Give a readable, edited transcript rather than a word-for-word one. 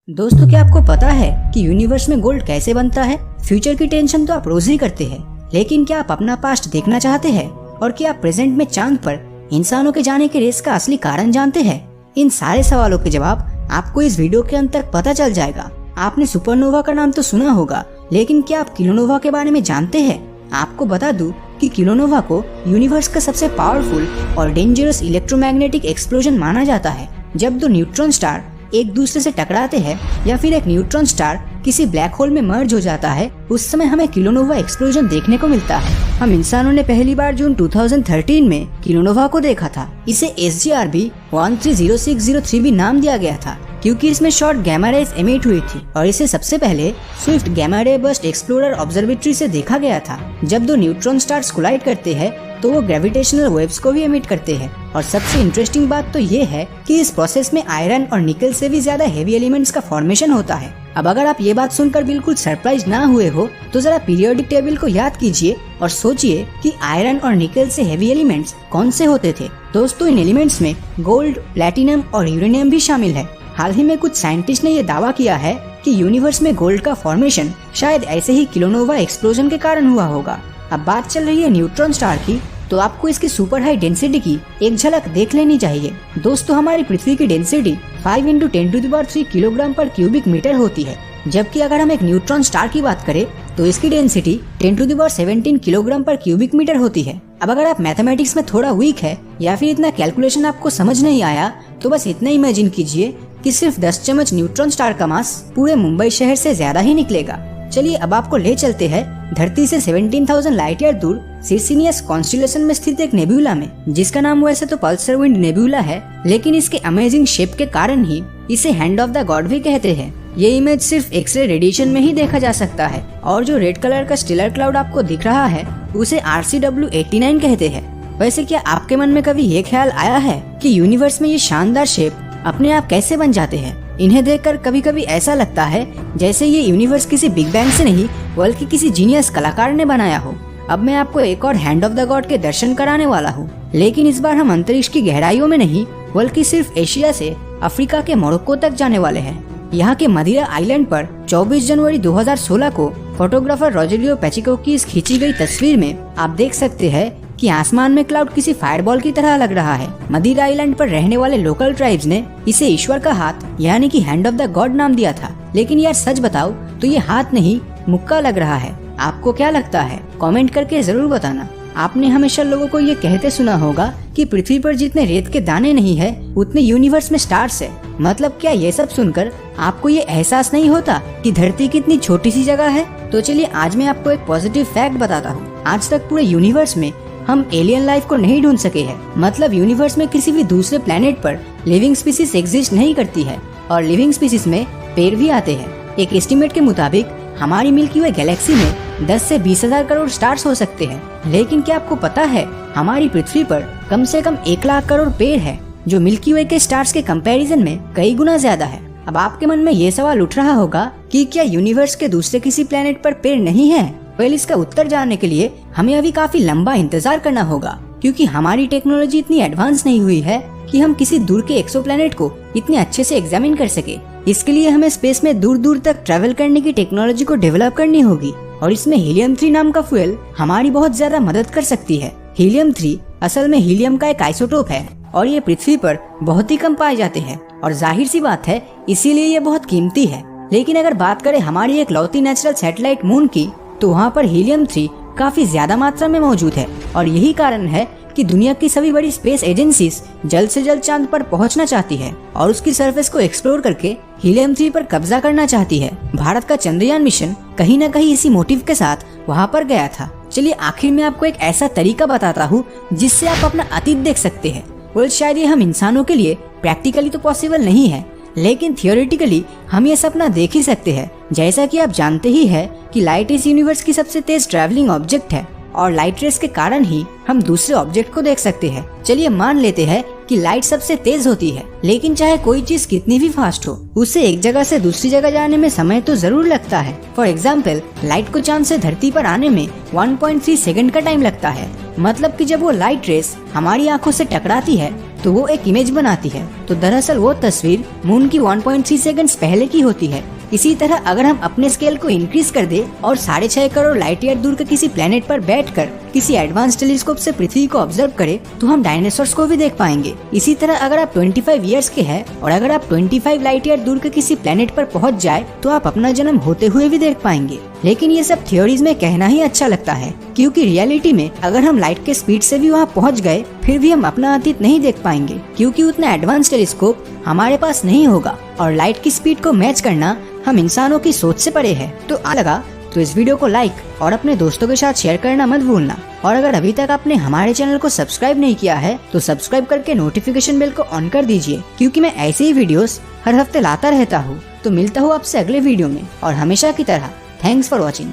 दोस्तों, क्या आपको पता है कि यूनिवर्स में गोल्ड कैसे बनता है? फ्यूचर की टेंशन तो आप रोज ही करते हैं, लेकिन क्या आप अपना पास्ट देखना चाहते हैं? और क्या आप प्रेजेंट में चांद पर इंसानों के जाने के रेस का असली कारण जानते हैं? इन सारे सवालों के जवाब आपको इस वीडियो के अंत तक पता चल जाएगा। आपने सुपरनोवा का नाम तो सुना होगा, लेकिन क्या आप किलोनोवा के बारे में जानते हैं? आपको बता दूं कि किलोनोवा को यूनिवर्स का सबसे पावरफुल और डेंजरस इलेक्ट्रोमैग्नेटिक एक्सप्लोजन माना जाता है। जब दो न्यूट्रॉन स्टार एक दूसरे से टकराते हैं या फिर एक न्यूट्रॉन स्टार किसी ब्लैक होल में मर्ज हो जाता है, उस समय हमें किलोनोवा एक्सप्लोजन देखने को मिलता है। हम इंसानों ने पहली बार जून 2013 में किलोनोवा को देखा था। इसे SGRB 130603 भी नाम दिया गया था, क्योंकि इसमें शॉर्ट गैमा रेज एमिट हुई थी और इसे सबसे पहले Swift gamma ray burst explorer observatory से देखा गया था। जब दो न्यूट्रॉन स्टार्स कोलाइड करते हैं तो वो ग्रेविटेशनल वेव्स को भी एमिट करते हैं। और सबसे इंटरेस्टिंग बात तो ये है कि इस प्रोसेस में आयरन और निकल से भी ज्यादा हेवी एलिमेंट्स का फॉर्मेशन होता है। अब अगर आप ये बात सुनकर बिल्कुल सरप्राइज ना हुए हो तो जरा पीरियोडिक टेबल को याद कीजिए और सोचिए कि आयरन और निकल से हेवी एलिमेंट्स कौन से होते थे। दोस्तों, इन एलिमेंट्स में गोल्ड, प्लैटिनम और यूरेनियम भी शामिल है। हाल ही में कुछ साइंटिस्ट ने ये दावा किया है कि यूनिवर्स में गोल्ड का फॉर्मेशन शायद ऐसे ही किलोनोवा एक्सप्लोजन के कारण हुआ होगा। अब बात चल रही है न्यूट्रॉन स्टार की, तो आपको इसकी सुपर हाई डेंसिटी की एक झलक देख लेनी चाहिए। दोस्तों, हमारी पृथ्वी की डेंसिटी 5 × 10³ किलोग्राम पर क्यूबिक मीटर होती है, जबकि अगर हम एक न्यूट्रॉन स्टार की बात करें तो इसकी डेंसिटी 10⁻17 किलोग्राम पर क्यूबिक मीटर होती है। अब अगर आप मैथमेटिक्स में थोड़ा वीक है या फिर इतना कैलकुलेशन आपको समझ नहीं आया, तो बस इतना इमेजिन कीजिए कि सिर्फ 10 चम्मच न्यूट्रॉन स्टार का मास पूरे मुंबई शहर से ज्यादा ही निकलेगा। चलिए अब आपको ले चलते हैं धरती से 17,000 लाइट ईयर दूर सिरसिनियस कॉन्स्टेलेशन में स्थित एक नेब्यूला में, जिसका नाम वैसे तो पल्सर विंड नेब्यूला है, लेकिन इसके अमेजिंग शेप के कारण ही इसे हैंड ऑफ द गॉड भी कहते हैं। ये इमेज सिर्फ एक्सरे रेडिएशन में ही देखा जा सकता है, और जो रेड कलर का स्टेलर क्लाउड आपको दिख रहा है उसे RCW89 कहते हैं। वैसे क्या आपके मन में कभी ये ख्याल आया है कि यूनिवर्स में ये शानदार शेप अपने आप कैसे बन जाते हैं? इन्हें देखकर कभी कभी ऐसा लगता है जैसे ये यूनिवर्स किसी बिग बैंग से नहीं बल्कि किसी जीनियस कलाकार ने बनाया हो। अब मैं आपको एक और हैंड ऑफ द गॉड के दर्शन कराने वाला हूँ, लेकिन इस बार हम अंतरिक्ष की गहराइयों में नहीं बल्कि सिर्फ एशिया से अफ्रीका के मोरक्को तक जाने वाले हैं। यहाँ के मदिरा आइलैंड पर 24 जनवरी 2016 को फोटोग्राफर रोजेलियो पेचिको की इस खींची गई तस्वीर में आप देख सकते हैं कि आसमान में क्लाउड किसी फायरबॉल की तरह लग रहा है। मदिरा आइलैंड पर रहने वाले लोकल ट्राइब्स ने इसे ईश्वर का हाथ यानी कि हैंड ऑफ द गॉड नाम दिया था। लेकिन यार सच बताओ तो ये हाथ नहीं मुक्का लग रहा है। आपको क्या लगता है? कमेंट करके जरूर बताना। आपने हमेशा लोगों को ये कहते सुना होगा कि पृथ्वी पर जितने रेत के दाने नहीं है उतने यूनिवर्स में स्टार्स है। मतलब क्या ये सब सुनकर आपको ये एहसास नहीं होता कि धरती कितनी छोटी सी जगह है? तो चलिए आज मैं आपको एक पॉजिटिव फैक्ट बताता हूँ। आज तक पूरे यूनिवर्स में हम एलियन लाइफ को नहीं ढूंढ सके हैं। मतलब यूनिवर्स में किसी भी दूसरे प्लेनेट पर लिविंग स्पीसीज एग्जिस्ट नहीं करती है, और लिविंग स्पीसीज में पेड़ भी आते हैं। एक एस्टिमेट के मुताबिक हमारी मिल्की वे गैलेक्सी में 10 से 20,000 करोड़ स्टार्स हो सकते हैं। लेकिन क्या आपको पता है हमारी पृथ्वी पर कम से कम 1 लाख करोड़ पेड़ है, जो मिल्की वे के स्टार्स के कंपैरिजन में कई गुना ज्यादा है। अब आपके मन में ये सवाल उठ रहा होगा कि क्या यूनिवर्स के दूसरे किसी प्लेनेट पर पेड़ नहीं है? पहले इसका उत्तर जानने के लिए हमें अभी काफी लंबा इंतजार करना होगा, क्योंकि हमारी टेक्नोलॉजी इतनी एडवांस नहीं हुई है कि हम किसी दूर के एक्सोप्लैनेट को इतने अच्छे से एग्जामिन कर सके। इसके लिए हमें स्पेस में दूर दूर तक ट्रैवल करने की टेक्नोलॉजी को डेवलप करनी होगी, और इसमें हीलियम 3 नाम का फ्यूल हमारी बहुत ज्यादा मदद कर सकती है। हीलियम 3 असल में हीलियम का एक आइसोटोप है, और ये पृथ्वी पर बहुत ही कम पाए जाते हैं, और जाहिर सी बात है इसीलिए ये बहुत कीमती है। लेकिन अगर बात करें हमारी एक लौती नेचुरल सैटेलाइट मून की, तो वहाँ पर हीलियम 3 काफी ज्यादा मात्रा में मौजूद है, और यही कारण है कि दुनिया की सभी बड़ी स्पेस एजेंसीज जल्द से जल्द चांद पर पहुंचना चाहती है और उसकी सरफेस को एक्सप्लोर करके हीलियम 3 पर कब्जा करना चाहती है। भारत का चंद्रयान मिशन कहीं न कहीं इसी मोटिव के साथ वहाँ पर गया था। चलिए आखिर में आपको एक ऐसा तरीका बताता हूँ जिससे आप अपना अतीत देख सकते हैं। वो शायद ये हम इंसानों के लिए प्रैक्टिकली तो पॉसिबल नहीं है, लेकिन थियोरेटिकली हम ये सपना देख ही सकते हैं। जैसा कि आप जानते ही है कि लाइट इस यूनिवर्स की सबसे तेज ट्रैवलिंग ऑब्जेक्ट है, और लाइट रेस के कारण ही हम दूसरे ऑब्जेक्ट को देख सकते हैं। चलिए मान लेते हैं कि कि लाइट सबसे तेज होती है, लेकिन चाहे कोई चीज कितनी भी फास्ट हो, उसे एक जगह से दूसरी जगह जाने में समय तो जरूर लगता है। फॉर एग्जाम्पल, लाइट को चांद से धरती पर आने में 1.3 सेकंड का टाइम लगता है। मतलब कि जब वो लाइट रेस हमारी आंखों से टकराती है तो वो एक इमेज बनाती है, तो दरअसल वो तस्वीर मून की 1.3 सेकंड्स पहले की होती है। इसी तरह अगर हम अपने स्केल को इंक्रीज कर दे और 6.5 करोड़ लाइट ईयर दूर के किसी प्लेनेट पर बैठकर किसी एडवांस टेलीस्कोप से पृथ्वी को ऑब्जर्व करें तो हम डायनासोर्स को भी देख पाएंगे। इसी तरह अगर आप 25 इयर्स के हैं और अगर आप 25 लाइट ईयर दूर के किसी प्लेनेट पर पहुंच जाए तो आप अपना जन्म होते हुए भी देख पाएंगे। लेकिन ये सब थ्योरीज में कहना ही अच्छा लगता है, क्योंकि रियलिटी में अगर हम लाइट के स्पीड से भी वहाँ पहुँच गए फिर भी हम अपना अतीत नहीं देख पाएंगे, क्योंकि उतना एडवांस टेलीस्कोप हमारे पास नहीं होगा और लाइट की स्पीड को मैच करना हम इंसानों की सोच से परे है। तो लगा तो इस वीडियो को लाइक और अपने दोस्तों के साथ शेयर करना मत भूलना। और अगर अभी तक आपने हमारे चैनल को सब्सक्राइब नहीं किया है तो सब्सक्राइब करके नोटिफिकेशन बेल को ऑन कर दीजिए, क्योंकि मैं ऐसे ही वीडियोस हर हफ्ते लाता रहता हूँ। तो मिलता हूँ आपसे अगले वीडियो में, और हमेशा की तरह थैंक्स फॉर वॉचिंग।